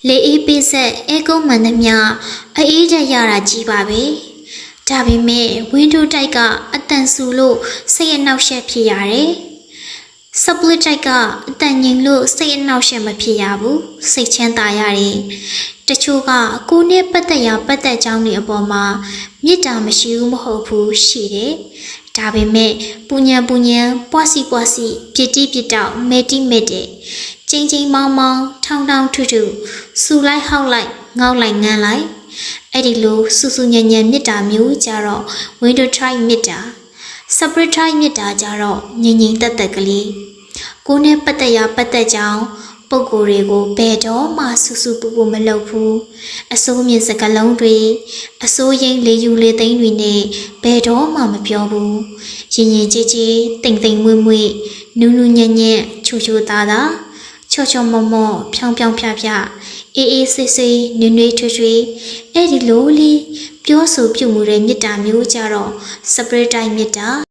လေအေးပေးဆက်အဲကုန်းမှန်သမျှအေးချက်ရတာကြီးပါပဲဒါပေမဲ့ဝင်းဒိုးတိုက်ကအတန်ဆူလို့စိတ်အနှောက်အယှက်ဖြစ်ရတယ်ဆပ်ပလစ်တိုက်ကအတန်ငြိမ်လို့စိတ်အနှောက်အယှက်မဖြစ်ရဘူးစိတ်ချမ်းသာရတယ်တချို့ကကိုယ်နဲ့ပတ်သက်ကြောင်းတွေအပေါ်မှာမေတ္တာမရှိဘူးမဟုတ်ဘူးရှိတယ်ဒါပေမဲ့ပူညံပွားစီပြစ်တိပြစ်တောက်မဲတိမဲတဲ့ချင်းမောင်းထောင်းထုစူလိုက်ဟောက်လိုက်ငေါက်လိုက်ငန်းလိုက်အဲ့ဒီလိုစူညံမေတ္တာမျိုးကြတော့ window try မေတ္တာ separate try မေတ္တာကြတော့ငြိမ်တက်ကလေးကိုယ်နဲ့ပတ်သက်ကြောင်းပုံကိုယ်တွေကိုဘယ်တော့မှစူပူမလုပ်ဘူးအစိုးမြင့်စကလုံးတွေအစိုးရင်းလေယူလေသိန်းတွေနဲ့ဘယ်တော့မှမပြောဘူးရင်ကြည်တိမ်မွေ့နူးညံ့ချူသားချောမောဖြောင်းဖျအေးဆေးနွေထွေအဲ့ဒီလိုလေးပြောဆိုပြုမှုတဲ့မေတ္တာမျိုးကြတော့ separate မေတ္တာ